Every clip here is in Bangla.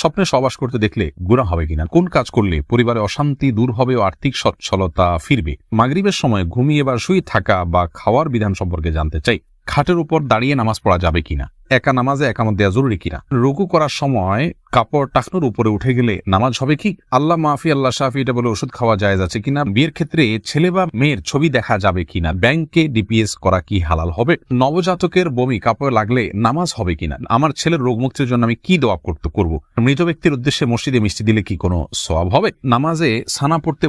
স্বপ্নে সহবাস করতে দেখলে গুনাহ হবে কিনা, কোন কাজ করলে পরিবারে অশান্তি দূর হবে ও আর্থিক সচ্ছলতা ফিরবে, মাগরিবের সময় ঘুমিয়ে বা শুয়ে থাকা বা খাওয়ার বিধান সম্পর্কে জানতে চাই, খাটের উপর দাঁড়িয়ে নামাজ পড়া যাবে কিনা, একা নামাজে একামত দেওয়া জরুরি কিনা, রুকু করার সময় কাপড় টাকনুর উপরে উঠে গেলে নামাজ হবে কি, আল্লাহ মাফি আল্লাহ শাফি এটা বলে ওষুধ খাওয়া জায়েজ আছে কিনা, বিয়ের ক্ষেত্রে ছেলে বা মেয়ের ছবি দেখা যাবে কিনা, ব্যাংকে ডিপিএস করা কি হালাল হবে, নবজাতকের বমি কাপড়ে লাগলে নামাজ হবে কিনা, আমার ছেলের রোগ মুক্তির জন্য আমি কি দোয়া করব, মৃত ব্যক্তির উদ্দেশ্যে মসজিদে মিষ্টি দিলে কি কোনো সওয়াব হবে, নামাজে সানা পড়তে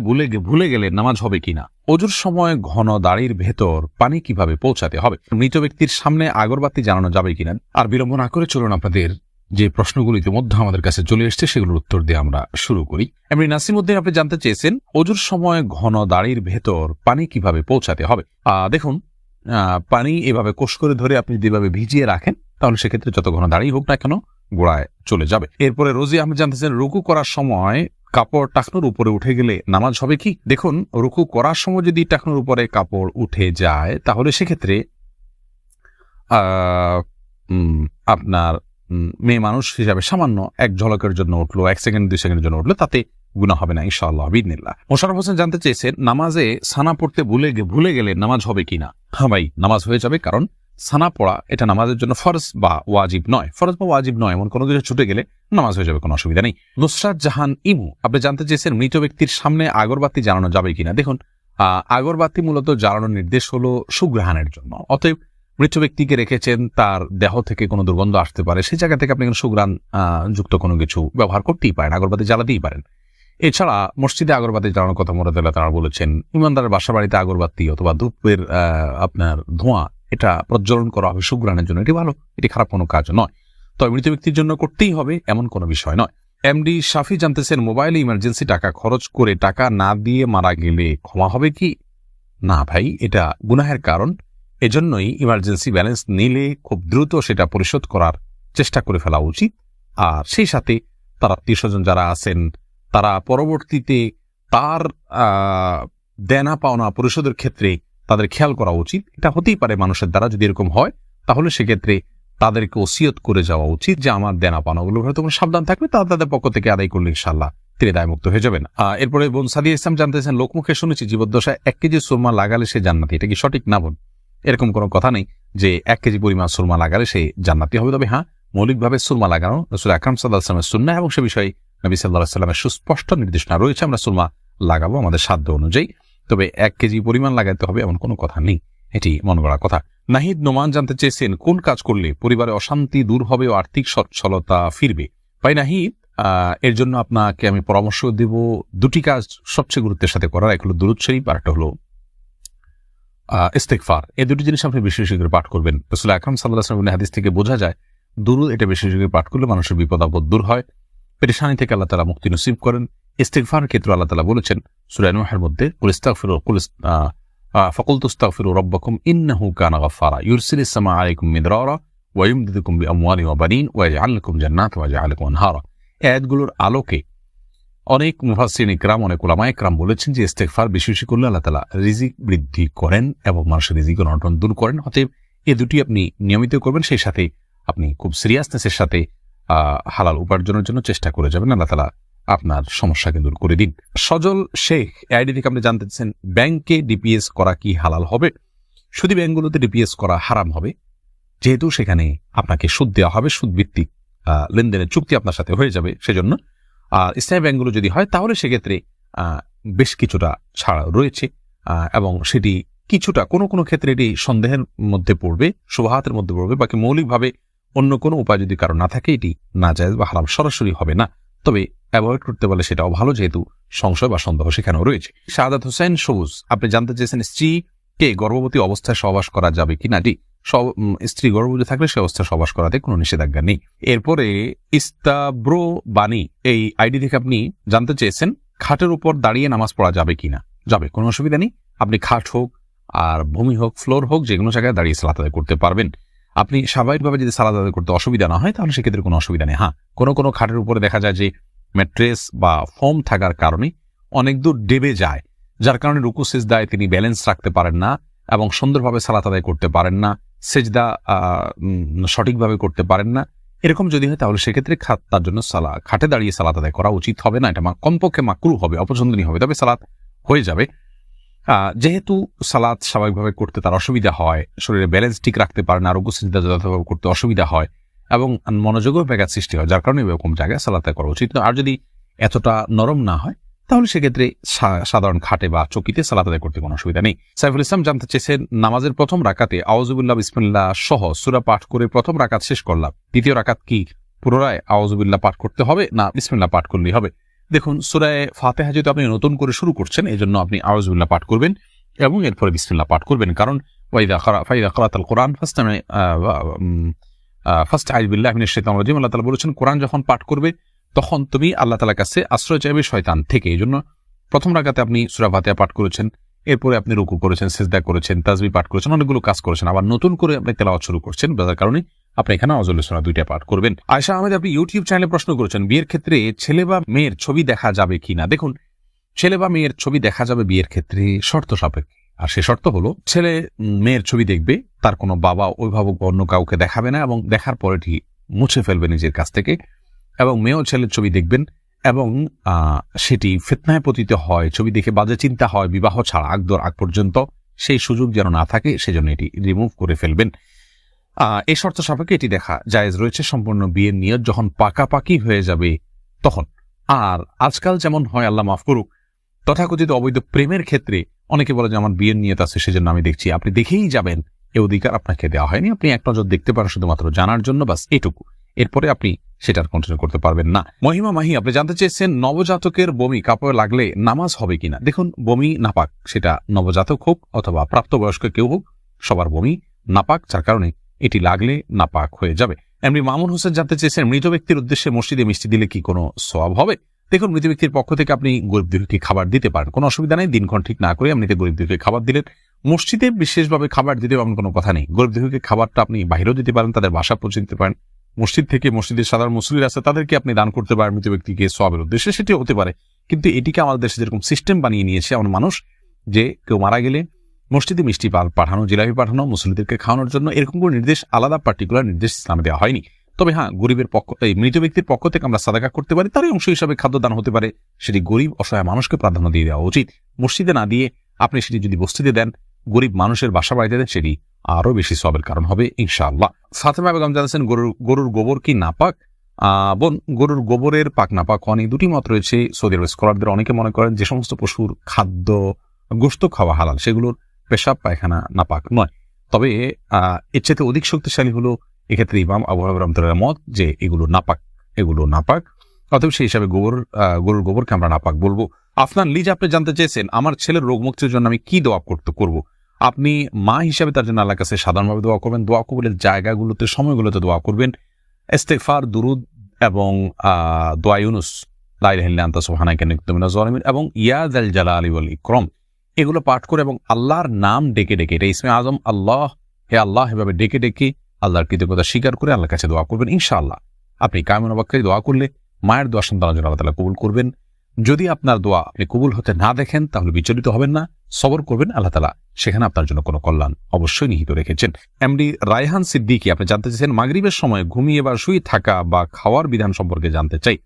ভুলে গেলে নামাজ হবে কিনা, অজুর সময় ঘন দাড়ির ভেতর পানি কিভাবে পৌঁছাতে হবে, মৃত ব্যক্তির সামনে আগরবাতি জ্বালানো যাবে কিনা। আর বিলম্ব না করে চলুন আপনাদের যে প্রশ্নগুলো ইতিমধ্যে আমাদের কাছে চলে এসছে সেগুলোর উত্তর দিয়ে আমরা শুরু করি। এমনি নাসিমউদ্দিন আপনি জানতে চেয়েছেন অজুর সময় ঘন দাড়ির ভেতর পানি কিভাবে পৌঁছাতে হবে। দেখুন, পানি এভাবে কোষ করে ধরে আপনি যেভাবে ভিজিয়ে রাখেন তাহলে সেক্ষেত্রে যত ঘন দাড়ি হোক না কেন গোড়ায় চলে যাবে। এরপরে রোজি আপনি জানতেছেন রুকু করার সময় কাপড় টাকনুর উপরে উঠে গেলে নামাজ হবে কি। দেখুন, রুকু করার সময় যদি টাকনুর উপরে কাপড় উঠে যায় তাহলে সেক্ষেত্রে আপনার মেয়ে মানুষ হিসাবে সামান্য এক ঝলকের জন্য উঠলো, 1 সেকেন্ড 2 সেকেন্ডের জন্য উঠলো, তাতে গুনাহ হবে না ইনশাআল্লাহ বিইذনিল্লাহ। মোশাররফ হোসেন জানতে চেয়েছেন নামাজে সানা পড়তে ভুলে গেলে নামাজ হবে কিনা। হ্যাঁ ভাই, নামাজ হয়ে যাবে, কারণ সানা পড়া এটা নামাজের জন্য ফরজ বা ওয়াজিব নয়, এমন কোনো কিছু ছুটে গেলে নামাজ হয়ে যাবে, কোনো অসুবিধা নেই। নুসরাত জাহান ইমু আপনি জানতে চেয়েছেন মৃত ব্যক্তির সামনে আগরবাতি জ্বালানো যাবে কিনা। দেখুন, আগরবাতি মূলত জ্বালানোর নির্দেশ হলো সুঘ্রাণের জন্য, অতএব মৃত ব্যক্তিকে রেখেছেন, তার দেহ থেকে কোনো দুর্গন্ধ আসতে পারে, সেই জায়গা থেকে আপনি সুঘ্রাণ যুক্ত কোনো কিছু ব্যবহার করতেই পারেন, আগরবাতি জ্বালাতেই পারেন। এছাড়া মসজিদে আগরবাতি জ্বালানোর কথা মুরাদুল্লাহ তাআলা বলেছেন। ইমানদারের বাসা বাড়িতে আগরবাতি অথবা ধূপের আপনার ধোঁয়া এটা প্রজ্বলন করা হবে সুঘ্রাণের জন্য, এটি ভালো, এটি খারাপ কোনো কাজ নয়, তবে মৃত ব্যক্তির জন্য করতেই হবে এমন কোনো বিষয় নয়। এমডি শাফি জানতেছেন মোবাইলে ইমার্জেন্সি টাকা খরচ করে টাকা না দিয়ে মারা গেলে ক্ষমা হবে কি। না ভাই, এটা গুনাহের কারণ, এজন্যই ইমার্জেন্সি ব্যালেন্স নিলে খুব দ্রুত সেটা পরিশোধ করার চেষ্টা করে ফেলা উচিত। আর সেই সাথে তার আত্মীয়স্বজন যারা আছেন তারা পরবর্তীতে তার দেনা পাওনা পরিশোধের ক্ষেত্রে তাদের খেয়াল করা উচিত। এটা হতেই পারে মানুষের দ্বারা, যদি এরকম হয় তাহলে সেক্ষেত্রে তাদেরকে ওসিয়ত করে যাওয়া উচিত যে আমার দেনা পাওনাগুলো হয়তো সাবধান থাকবে, তাদের পক্ষ থেকে আদায় করলে ইনশাআল্লাহ তিনি দায়মুক্ত হয়ে যাবেন। এরপরে বোন সাদিয়া ইসলাম জানতেছেন লোকমুখে শুনেছি জীবদ্দশায় 1 কেজি সুরমা লাগালে সে জান্নাতি, এটা কি সঠিক না বোন? এরকম কোনো কথা নেই যে 1 কেজি পরিমাণ সুরমা লাগালে সে জান্নাতি হবে, তবে হ্যাঁ, মৌলিকভাবে সুরমা লাগানো রাসূল আকরাম সাল্লাল্লাহু আলাইহি ওয়াসাল্লামের সুন্নাহ এবং সে বিষয়ে নবী সাল্লাল্লাহু আলাইহি ওয়াসাল্লামের সুস্পষ্ট নির্দেশনা রয়েছে, আমরা সুরমা লাগাবো আমাদের সাধ্য অনুযায়ী, তবে 1 কেজি পরিমাণ লাগাতে হবে এমন কোনো কথা নেই, এটি মনে করার কথা। নাহিদ নোমান জানতে চেয়েছেন কোন কাজ করলে পরিবারে অশান্তি দূর হবে ও আর্থিক সচ্ছলতা ফিরবে। ভাই নাহিদ, এর জন্য আপনাকে আমি পরামর্শ দেব 2টি কাজ সবচেয়ে গুরুত্বের সাথে করার, এক হলো দুরূদ শরীফ আর একটা হলো ইস্তেগফার। এই 2টি জিনিস আপনি বেশি বেশি করে পাঠ করবেন। রাসূল আকরাম সাল্লাল্লাহু আলাইহি ওয়াসাল্লামের হাদিস থেকে বোঝা যায় দুরূদ এটা বেশি বেশি করে পাঠ করলে মানুষের বিপদ আপদ দূর হয়, পেরেশানি থেকে আল্লাহ তাআলা মুক্তি নসিব করেন। ইস্তেগফার ক্ষেত্রে আল্লাহ তাআলা বলেছেন সূরা নূহের মধ্যে ফাকুলতু আস্তাগফিরু রাব্বাকুম ইন্নাহু কানা গাফফারা ইউরসিলিস সামা আলাইকুম মিদরারা ওয়া ইউমদিদুকুম বিআমওয়ালিন ওয়া বানিন ওয়া ইয়াজআল লাকুম জান্নাতিন ওয়া ইয়াজআল লাকুম আনহারা। এই আয়াতগুলোর আলোকে অনেক মুফাসসিরিন ইকরাম, অনেক উলামায়ে ইকরাম বলেছেন যে ইস্তেগফার বেশি বেশি করলে আল্লাহ তাআলা রিজিক বৃদ্ধি করেন এবং মানুষের রিজিকের অনটন দূর করেন। অতএব এই 2টি আপনি নিয়মিত করবেন, সেই সাথে আপনি খুব সিরিয়াসনেসের সাথে হালাল উপার্জনের জন্য চেষ্টা করে যাবেন, আল্লাহ তাআলা আপনার সমস্যাকে দূর করে দিন। সজল শেখ আইডি থেকে আপনি জানতে চাচ্ছেন ব্যাংকে ডিপিএস করা কি হালাল হবে। শুধু ব্যাংকগুলোতে ডিপিএস করা হারাম হবে, যেহেতু সেখানে আপনাকে সুদ দেওয়া হবে, সুদ ভিত্তিক লেনদেনের চুক্তি আপনার সাথে হয়ে যাবে, সেজন্য। আর ইসলামী ব্যাংকগুলো যদি হয় তাহলে সেক্ষেত্রে বেশ কিছুটা ছাড় রয়েছে এবং সেটি কিছুটা কোনো ক্ষেত্রে এটি সন্দেহের মধ্যে পড়বে, শুবহাতের মধ্যে পড়বে, বাকি মৌলিকভাবে অন্য কোনো উপায় যদি কারো না থাকে এটি নাজায়েজ বা হারাম সরাসরি হবে না, তবে অ্যাভয়েড করতে পারলে সেটাও ভালো, যেহেতু সংশয় বা সন্দেহ সেখানেও রয়েছে। শাহাদাত হোসেন সবুজ আপনি জানতে চেয়েছেন স্ত্রীকে গর্ভবতী অবস্থায় সহবাস করা যাবে কিনা। স্ত্রী গর্ভবতী থাকলে সে অবস্থায় সহবাস করাতে কোনো নিষেধাজ্ঞা নেই। এরপরে ইস্তাব্রো বাণী এই আইডি থেকে আপনি জানতে চেয়েছেন খাটের উপর দাঁড়িয়ে নামাজ পড়া যাবে কিনা। যাবে, কোনো অসুবিধা নেই, আপনি খাট হোক আর ভূমি হোক ফ্লোর হোক যে কোনো জায়গায় দাঁড়িয়ে সালাত আদায় করতে পারবেন। আপনি স্বাভাবিকভাবে যদি সালাত আদায় করতে অসুবিধা না হয় তাহলে সেক্ষেত্রে কোনো অসুবিধা নেই। হ্যাঁ, কোনো খাটের উপরে দেখা যায় যে ম্যাট্রেস বা ফোম থাকার কারণে অনেক দূর ডেবে যায়, যার কারণে রুকু সিজদায় তিনি ব্যালেন্স রাখতে পারেন না এবং সুন্দরভাবে সালাত আদায় করতে পারেন না, সিজদা সঠিকভাবে করতে পারেন না। এরকম যদি হয় তাহলে সেক্ষেত্রে তার জন্য খাটে দাঁড়িয়ে সালাত আদায় করা উচিত হবে না, এটা কমপক্ষে মাকরুহ হবে, অপছন্দনীয় হবে, তবে সালাত হয়ে যাবে। যেহেতু সালাত স্বাভাবিকভাবে করতে তার অসুবিধা হয়, শরীরে ব্যালেন্স ঠিক রাখতে পারে না, আরোগ্য চিন্তা যথাযথভাবে করতে অসুবিধা হয় এবং মনোযোগও ব্যাঘাত সৃষ্টি হয়, যার কারণে এরকম জায়গায় সালাত আদায় করা উচিত। আর যদি এতটা নরম না হয় তাহলে সেক্ষেত্রে সাধারণ খাটে বা চকিতে সালাত আদায় করতে কোনো অসুবিধা নেই। সাইফুল ইসলাম জানতে চেয়েছেন, নামাজের প্রথম রাকাতে আউযুবিল্লাহ বিসমিল্লাহ সহ সূরা পাঠ করে প্রথম রাকাত শেষ করলাম, দ্বিতীয় রাকাত কি পুনরায় আউযুবিল্লাহ পাঠ করতে হবে না বিসমিল্লাহ পাঠ করলেই হবে? দেখুন, সূরা ফাতিহা যেহেতু আপনি নতুন করে শুরু করছেন, এই জন্য আপনি আউযুবিল্লাহ পাঠ করবেন এবং এরপরে বিসমিল্লাহ পাঠ করবেন, কারণ ফাইদা ক্রাতাল কোরআন ফাস্তাইয বিল্লাহি মিনাশ শাইতানির রাজিম, আল্লাহ তাআলা বলেছেন কোরআন যখন পাঠ করবে তখন তুমি আল্লাহ তাআলার কাছে আশ্রয় চাইবে শয়তান থেকে। এই জন্য প্রথম রাকাতে আপনি সূরা ফাতিহা পাঠ করেছেন, এরপরে আপনি রুকু করেছেন, সিজদা করেছেন, তাসবিহ পাঠ করেছেন, অনেকগুলো কাজ করেছেন, আবার নতুন করে আপনি তেলাওয়াত শুরু করছেন, যার কারণে আপনি এখানে আউযুবিল্লাহ সূরা দুইটা পাঠ করবেন। আয়েশা আহমেদ, আপনি ইউটিউব চ্যানেলে প্রশ্ন করেছেন, বিয়ের ক্ষেত্রে ছেলে বা মেয়ের ছবি দেখা যাবে কিনা? দেখুন, ছেলে বা মেয়ের ছবি দেখা যাবে বিয়ের ক্ষেত্রে শর্ত সাপেক্ষে, আর সে শর্ত হলো ছেলে মেয়ের ছবি দেখবে, তার কোনো বাবা অভিভাবক বা অন্য কাউকে দেখাবে না এবং দেখার পরে ঠিক মুছে ফেলবে নিজের কাছ থেকে, এবং মেয়েও ছেলের ছবি দেখবেন এবং সেটি ফিতনায় পতিত হয়, ছবি দেখে বাজে চিন্তা হয়, বিবাহ ছাড়া আগ পর্যন্ত সেই সুযোগ যেন না থাকে সেজন্য এটি রিমুভ করে ফেলবেন। এই শর্ত সাপেক্ষে এটি দেখা জায়েজ রয়েছে সম্পূর্ণ বিয়ের নিয়ত যখন পাকাপাকি হয়ে যাবে তখন। আর আজকাল যেমন হয়, আল্লাহ মাফ করুক, তথাকথিত অবৈধ প্রেমের ক্ষেত্রে অনেকে বলে যে আমার বিয়ের নিয়ত আছে সেজন্য আমি দেখছি, আপনি দেখেই যাবেন, এ অধিকার আপনাকে দেওয়া হয়নি, আপনি এক নজর দেখতে পারেন শুধুমাত্র জানার জন্য, বাস এটুকু, এরপরে আপনি সেটার কন্টিনিউ করতে পারবেন না। মহিমা মাহি, আপনি জানতে চেয়েছেন নবজাতকের বমি কাপড়ে লাগলে নামাজ হবে কিনা? দেখুন, বমি নাপাক, সেটা নবজাতক হোক অথবা প্রাপ্তবয়স্ক কেউ হোক, সবার বমি নাপাক, যার কারণে এটি লাগলে নাপাক হয়ে যাবে। এমনি মামুন হোসেন জানতে চেয়েছেন, মৃত ব্যক্তির উদ্দেশ্যে মসজিদে মিষ্টি দিলে কি কোনো সওয়াব হবে? দেখুন, মৃত ব্যক্তির পক্ষ থেকে আপনি গরিব দুঃখীকে খাবার দিতে পারেন, কোনো অসুবিধা নেই, দিনক্ষণ ঠিক না করে এমনিতে গরিব দুঃখীকে খাবার দিলেন। মসজিদে বিশেষভাবে খাবার দিতে এমন কোনো কথা নেই, গরিব দুঃখীকে খাবারটা আপনি বাইরেও দিতে পারেন, তাদের বাসা পৌঁছে দিতে পারেন, মসজিদ থেকে মসজিদের সাধারণ মুসল্লিরা আছে তাদেরকে আপনি দান করতে পারেন মৃত ব্যক্তিকে সওয়াবের উদ্দেশ্যে, সেটি হতে পারে। কিন্তু এটিকে আমাদের দেশে যেরকম সিস্টেম বানিয়ে নিয়েছে এমন মানুষ, যে কেউ মারা গেলে মসজিদে মিষ্টি পাঠানো, জিলাপি পাঠানো, মুসল্লিদেরকে খাওয়ানোর জন্য, এরকম কোনো নির্দেশ, আলাদা পার্টিকুলার নির্দেশ ইসলামে দেওয়া হয়নি। তবে হ্যাঁ, গরিবের এই মৃত ব্যক্তির পক্ষ থেকে আমরা সাদাকা করতে পারি, তারই অংশ হিসাবে খাদ্যদান হতে পারে, সেটি গরিব অসহায় মানুষকে প্রাধান্য দিয়ে দেওয়া উচিত। মসজিদে না দিয়ে আপনি সেটি যদি বস্তিতে দেন, গরিব মানুষের বাসা বাড়িতে দেন, সেটি আরো বেশি সওয়াবের কারণ হবে ইনশাআল্লাহ। ফাতেমা বেগম জানাচ্ছেন, গরুর গোবর কি নাপাক? বোন, গরুর গোবরের পাক নাপাক অনেক দুটি মত রয়েছে সৌদি আরব স্কলারদের। অনেকে মনে করেন যে সমস্ত পশুর খাদ্য গোশত খাওয়া হালাল, সেগুলোর পেশাব পায়খানা নাপাক নয়। তবে এর চাইতে অধিক শক্তিশালী হলো এক্ষেত্রে ইমাম আবু হানিফা রাহমাতুল্লাহ মত যে এগুলো নাপাক, অতএব সেই হিসাবে গরুর গোবরকে আমরা নাপাক বলবো। আফনান লিজ, আপনি জানতে চেয়েছেন আমার ছেলের রোগ মুক্তির জন্য আমি কি দোয়া করব? আপনি মা হিসাবে তার জন্য আল্লাহর কাছে সাধারণভাবে দোয়া করবেন, দোয়া কবুলের জায়গাগুলোতে, সময়গুলোতে দোয়া করবেন, ইস্তিগফার, দুরুদ এবং দোয়া ইউনুস, লা ইলাহা ইল্লা আনতা সুবহানাকা ইন্নী কুনতু মিনাজ জালিমিন এবং ইয়া যাল জালালি ওয়াল ইকরাম, এগুলো পাঠ করে এবং আল্লাহর নাম ডেকে ডেকে, এটা ইসমে আজম আল্লাহ, হে আল্লাহ, এভাবে ডেকে ডেকে আল্লাহর কৃতজ্ঞতা স্বীকার করে আল্লাহর কাছে দোয়া করবেন। ইনশাআল্লাহ আপনি কায়মন অবাক্যে দোয়া করলে মায়ের দোয়া সন্তানের জন্য আল্লাহ তাআলা কবুল করবেন। যদি আপনার দোয়া আপনি কবুল হতে না দেখেন তাহলে বিচলিত হবেন না, সবর করবেন, আল্লাহ তাআলা সেখানে আপনার জন্য কোনো কল্যাণ অবশ্যই নিহিত রেখেছেন। এমডি রায়হান সিদ্দিকী, আপনি জানতে চাইছেন মাগরিবের সময় ঘুমিয়ে বা শুয়ে থাকা বা খাওয়ার বিধান সম্পর্কে জানতে চাই।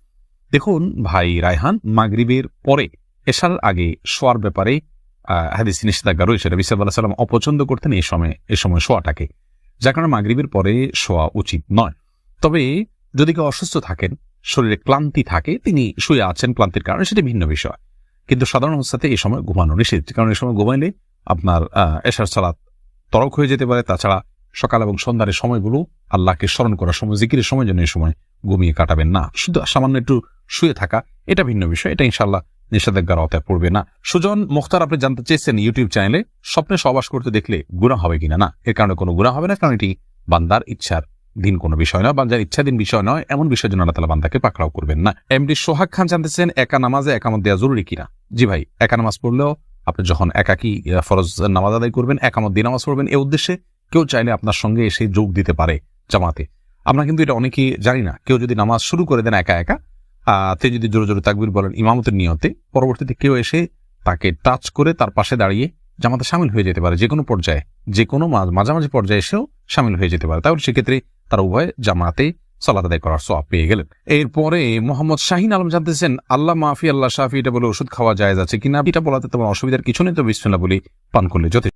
দেখুন ভাই রায়হান, মাগরিবের পরে এশার আগে শোয়ার ব্যাপারে হাদিস নিষেধাজ্ঞা রয়েছে। নবী সাল্লাল্লাহু আলাইহি ওয়াসাল্লাম অপছন্দ করতেন এই সময় শোয়াটাকে, যার কারণে মাগরিবের পরে শোয়া উচিত নয়। তবে যদি কেউ অসুস্থ থাকেন, শরীরে ক্লান্তি থাকে, তিনি শুয়ে আছেন ক্লান্তির কারণে, সেটি ভিন্ন বিষয়, কিন্তু সাধারণ অবস্থাতে এই সময় ঘুমানো নিষেধ, কারণ এই সময় ঘুমাইলে আপনার এশার সালাত তরক হয়ে যেতে পারে। তাছাড়া সকাল এবং সন্ধ্যার সময়গুলো আল্লাহকে স্মরণ করার সময়, জিকিরের সময় জন্য এই সময় ঘুমিয়ে কাটাবেন না। শুধু সামান্য একটু শুয়ে থাকা এটা ভিন্ন বিষয়, এটা ইনশাআল্লাহ নিষেধাজ্ঞার আওতায় পড়বে না। সুজন মুখতার, আপনি জানতে চেয়েছেন ইউটিউব চ্যানেলে স্বপ্নে সহবাস করতে দেখলে গুনাহ হবে কিনা? না, এর কারণে কোনো গুনাহ হবে না, কারণ এটি বান্দার ইচ্ছার দিন কোনো বিষয় নয়, বান্দার ইচ্ছাধীন বিষয় নয়, এমন বিষয়ের জন্য আল্লাহ তাআলা বান্দাকে পাকড়াও করবেন না। এমডি সোহাগ খান জানতেছেন একা নামাজে একামত দেওয়া জরুরি কিনা? জি ভাই, একা নামাজ পড়লেও আপনি যখন একাকি ফরজ নামাজ আদায় করবেন, একামত দিয়ে নামাজ পড়বেন, এই উদ্দেশ্যে কেউ চাইলে আপনার সঙ্গে এসে যোগ দিতে পারে জামাতে। আমরা কিন্তু এটা অনেকেই জানি না। কেউ যদি নামাজ শুরু করে দেন একা একা, তে যদি জোরে জোরে তাকবীর বলেন ইমামতের নিয়তে, পরবর্তীতে কেউ এসে তাকে টাচ করে তার পাশে দাঁড়িয়ে জামাতে শামিল হয়ে যেতে পারে, যে কোনো পর্যায়ে, যে কোনো মাঝামাঝি পর্যায়ে এসেও শামিল হয়ে যেতে পারে। তাহলে সেক্ষেত্রে তারা উভয় জামাতে সালাত আদায় করার সওয়াব পেয়ে গেলেন। এরপরে মোহাম্মদ শাহিন আলম জানতেছেন, আল্লাহ মাফি আল্লাহ শাফি, এটা বলে ওষুধ খাওয়া জায়েজ আছে কিনা? এটা বলাতে তোমার অসুবিধার কিছু নেই, তো বিসমিল্লাহ বলি পান করলে যথেষ্ট।